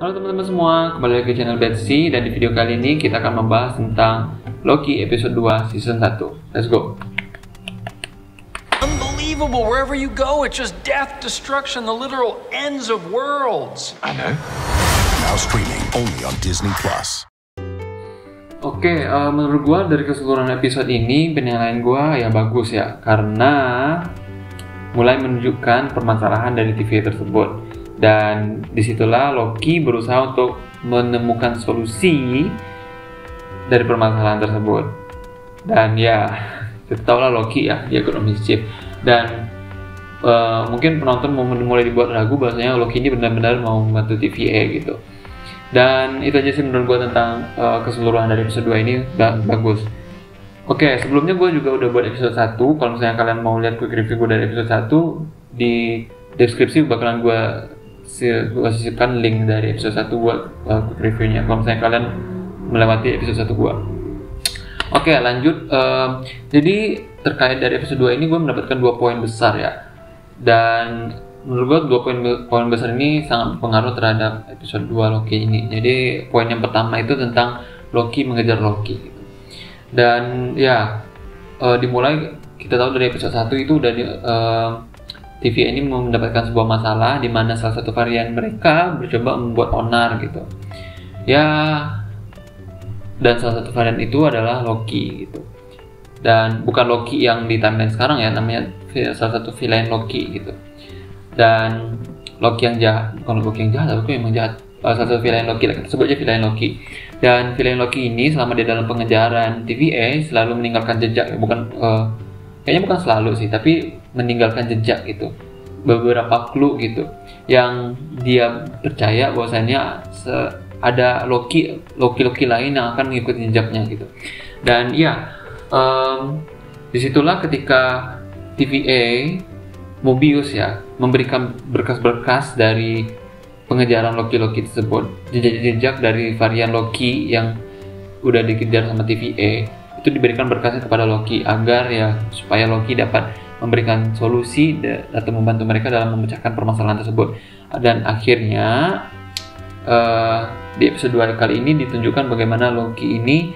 Halo teman-teman semua, kembali lagi ke channel Betsy dan di video kali ini kita akan membahas tentang Loki episode 2 season 1. Let's go. Unbelievable, wherever you go, it's just death, destruction, the literal ends of worlds. I know. Now streaming only on Disney+. Oke, menurut gua dari keseluruhan episode ini penilaian gua ya bagus ya, karena mulai menunjukkan permasalahan dari TVA tersebut. Dan disitulah Loki berusaha untuk menemukan solusi dari permasalahan tersebut. Dan ya, kita tahu lah Loki ya, dia God of Mischief. Dan mungkin penonton mau mulai dibuat ragu bahwasanya Loki ini benar-benar mau membantu TVA gitu. Dan itu aja sih menurut gue tentang keseluruhan dari episode 2 ini bagus. Oke, sebelumnya gue juga udah buat episode 1. Kalau misalnya kalian mau lihat quick review gue dari episode 1, di deskripsi bakalan gue sisipkan link dari episode 1 buat quick reviewnya kalau misalnya kalian melewati episode 1 gua. Oke, lanjut. Jadi terkait dari episode 2 ini gue mendapatkan 2 poin besar ya. Dan menurut gue 2 poin besar ini sangat berpengaruh terhadap episode 2 Loki ini. Jadi poin yang pertama itu tentang Loki mengejar Loki gitu. Dan ya dimulai kita tahu dari episode 1 itu udah TVA ini mendapatkan sebuah masalah di mana salah satu varian mereka mencoba membuat onar gitu. Ya, dan salah satu varian itu adalah Loki gitu. Dan bukan Loki yang di timeline sekarang ya, namanya salah satu villain Loki gitu. Dan Loki yang jahat, bukan Loki yang jahat, tapi memang jahat. Salah satu villain Loki, kita sebut aja villain Loki. Dan villain Loki ini selama dia dalam pengejaran TVA selalu meninggalkan jejak, kayaknya bukan selalu sih, tapi meninggalkan jejak gitu, beberapa clue gitu, yang dia percaya bahwasanya ada Loki lain yang akan mengikuti jejaknya gitu. Dan ya, disitulah ketika TVA Mobius ya memberikan berkas-berkas dari pengejaran Loki tersebut, jejak dari varian Loki yang udah dikejar sama TVA. Itu diberikan berkasnya kepada Loki agar ya supaya Loki dapat memberikan solusi atau membantu mereka dalam memecahkan permasalahan tersebut. Dan akhirnya di episode 2 kali ini ditunjukkan bagaimana Loki ini,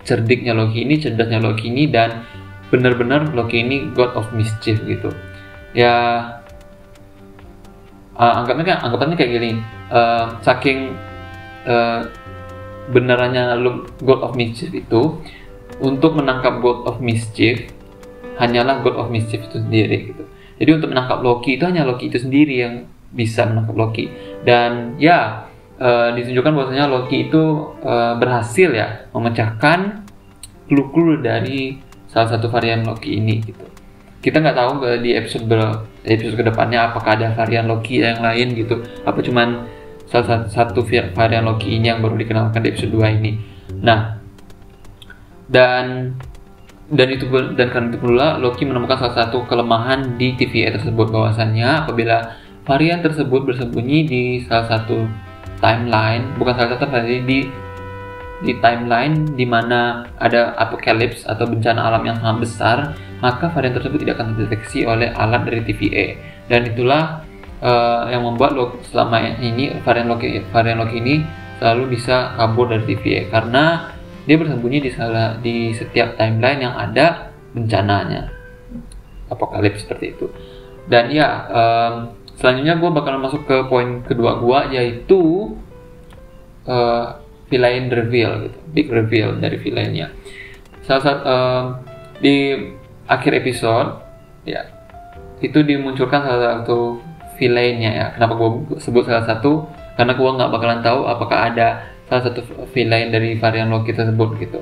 cerdasnya Loki ini dan benar-benar Loki ini God of Mischief gitu. Ya anggapannya kayak gini, saking benerannya God of Mischief itu, untuk menangkap God of Mischief hanyalah God of Mischief itu sendiri gitu. Jadi untuk menangkap Loki itu hanya Loki itu sendiri yang bisa menangkap Loki. Dan ya ditunjukkan bahwasanya Loki itu berhasil ya memecahkan clue dari salah satu varian Loki ini gitu. Kita nggak tahu di episode kedepannya apakah ada varian Loki yang lain gitu, apa cuman salah satu varian Loki ini yang baru dikenalkan di episode 2 ini. Nah, dan karena itu pula Loki menemukan salah satu kelemahan di TVA tersebut, bahwasannya apabila varian tersebut bersembunyi di salah satu timeline, bukan salah satu varian di timeline di mana ada apokalips atau bencana alam yang sangat besar, maka varian tersebut tidak akan terdeteksi oleh alat dari TVA. Dan itulah yang membuat selama ini varian Loki ini selalu bisa kabur dari TVA, karena dia bersembunyi di setiap timeline yang ada bencananya, apokalips seperti itu. Dan ya, selanjutnya gue bakal masuk ke poin kedua gue, yaitu villain reveal gitu, big reveal dari villainnya. Di akhir episode ya, itu dimunculkan salah satu villainnya ya. Kenapa gue sebut salah satu? Karena gue nggak bakalan tahu apakah ada salah satu villain dari varian Loki tersebut gitu.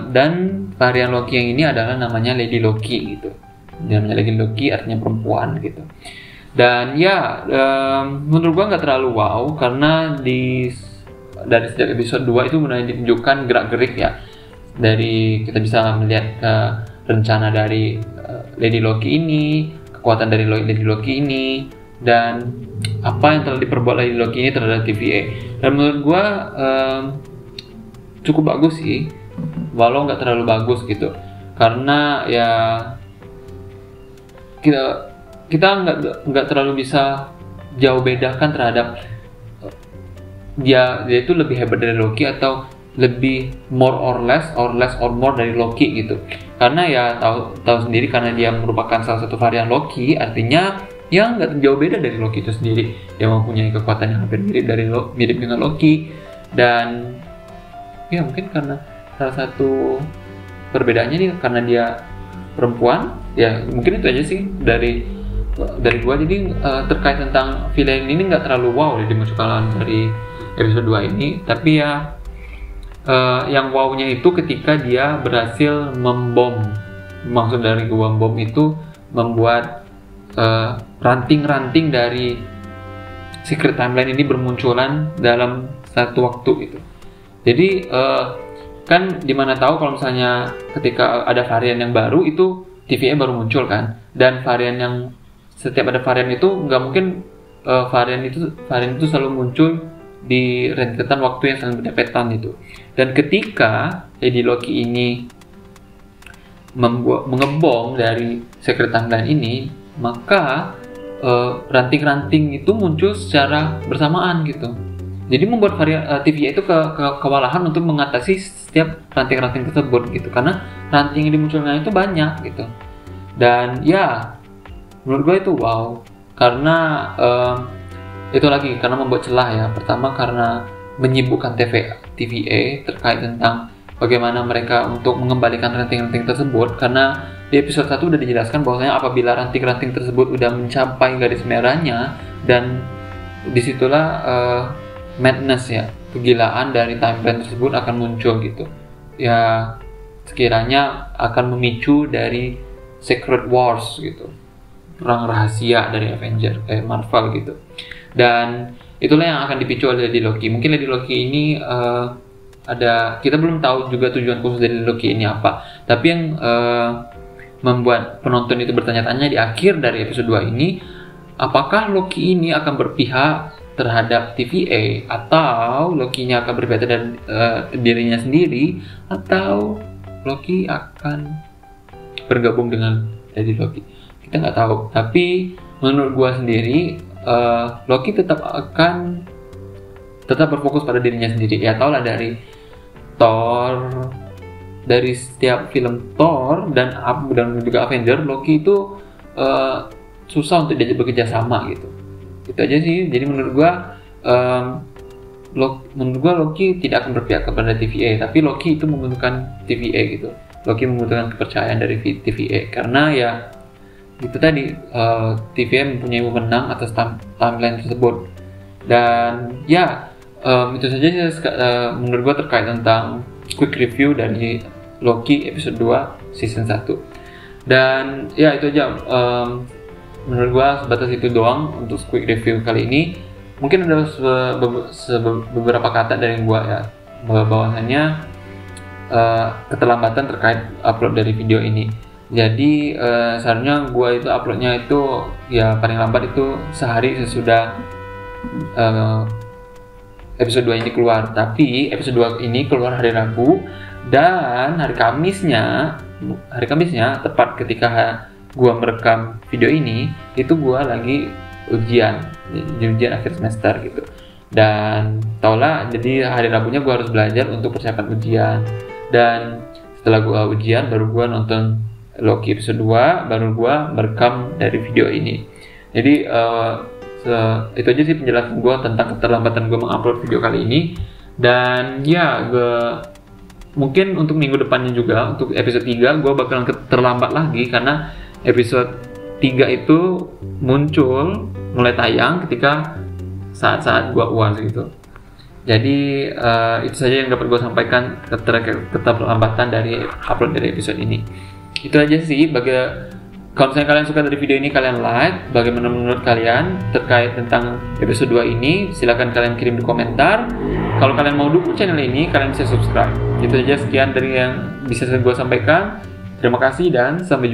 Dan varian Loki yang ini adalah namanya Lady Loki gitu. Namanya Lady Loki artinya perempuan gitu. Dan ya menurut gua nggak terlalu wow, karena dari sejak episode 2 itu mulai ditunjukkan gerak-gerik ya. Dari kita bisa melihat rencana dari Lady Loki ini, kekuatan dari Lady Loki ini, dan apa yang telah diperbuat Lady Loki ini terhadap TVA. Dan menurut gue cukup bagus sih, walau nggak terlalu bagus gitu, karena ya kita nggak terlalu bisa jauh bedakan terhadap dia itu lebih hebat dari Loki atau lebih more or less or more dari Loki gitu. Karena ya tahu sendiri, karena dia merupakan salah satu varian Loki, artinya ya nggak jauh beda dari Loki itu sendiri. Dia mempunyai kekuatan yang hampir mirip dengan Loki. Dan ya mungkin karena salah satu perbedaannya nih karena dia perempuan, ya mungkin itu aja sih dari gua. Jadi terkait tentang villain ini nggak terlalu wow di munculkan dari episode 2 ini, tapi ya yang wow-nya itu ketika dia berhasil membom. Maksud dari bom itu membuat ranting-ranting dari Secret Timeline ini bermunculan dalam satu waktu gitu. Jadi kan dimana tahu kalau misalnya ketika ada varian yang baru itu TVA baru muncul kan, dan setiap ada varian itu nggak mungkin varian itu selalu muncul di rentetan waktu yang sangat berdempetan itu. Dan ketika Lady Loki ini mengebom dari Secret Timeline ini, maka ranting-ranting itu muncul secara bersamaan gitu. Jadi membuat TVA itu kewalahan untuk mengatasi setiap ranting-ranting tersebut gitu, karena ranting yang dimunculkan itu banyak gitu. Dan ya menurut gue itu wow, karena itu lagi karena membuat celah ya. Pertama karena menyibukkan TVA terkait tentang bagaimana mereka untuk mengembalikan ranting-ranting tersebut, karena di episode 1 udah dijelaskan bahwasanya apabila ranting-ranting tersebut udah mencapai garis merahnya, dan disitulah madness ya, kegilaan dari timeline tersebut akan muncul gitu ya, sekiranya akan memicu dari Secret Wars gitu, perang rahasia dari Marvel gitu. Dan itulah yang akan dipicu oleh Lady Loki. Mungkin Lady Loki ini kita belum tahu juga tujuan khusus dari Loki ini apa. Tapi yang membuat penonton itu bertanya-tanya di akhir dari episode 2 ini, apakah Loki ini akan berpihak terhadap TVA, atau Loki-nya akan berpihak terhadap dirinya sendiri, atau Loki akan bergabung dengan Lady Loki. Kita nggak tahu. Tapi menurut gua sendiri, Loki tetap berfokus pada dirinya sendiri. Ya tau lah dari Thor, dari setiap film Thor dan juga Avenger, Loki itu susah untuk diajak bekerja sama gitu. Itu aja sih. Jadi menurut gua Loki tidak akan berpihak kepada TVA, tapi Loki itu membutuhkan TVA gitu. Loki membutuhkan kepercayaan dari TVA, karena ya itu tadi TVA mempunyai wewenang atas timeline tersebut. Dan ya itu saja menurut gue terkait tentang quick review dari Loki episode 2 season 1. Dan ya itu aja, menurut gue sebatas itu doang untuk quick review kali ini. Mungkin ada beberapa kata dari gue ya, bahwasanya keterlambatan terkait upload dari video ini. Jadi seharusnya gue itu uploadnya itu ya paling lambat itu sehari sesudah episode 2 ini keluar. Tapi episode 2 ini keluar hari Rabu, dan hari Kamisnya tepat ketika gue merekam video ini, itu gue lagi ujian akhir semester gitu. Dan taulah, jadi hari Rabunya gue harus belajar untuk persiapan ujian. Dan setelah gue ujian baru gue nonton Loki episode 2, baru gue merekam dari video ini. Jadi itu aja sih penjelasan gue tentang keterlambatan gue mengupload video kali ini. Dan ya mungkin untuk minggu depannya juga, untuk episode 3 gue bakalan terlambat lagi, karena episode 3 itu muncul mulai tayang ketika saat-saat gue UAS gitu. Jadi itu saja yang dapat gue sampaikan keterlambatan dari upload dari episode ini. Itu aja sih. Kalau misalnya kalian suka dari video ini, kalian like. Bagaimana menurut kalian terkait tentang episode 2 ini? Silahkan kalian kirim di komentar. Kalau kalian mau dukung channel ini, kalian bisa subscribe. Itu aja, sekian dari yang bisa gue sampaikan. Terima kasih dan sampai jumpa.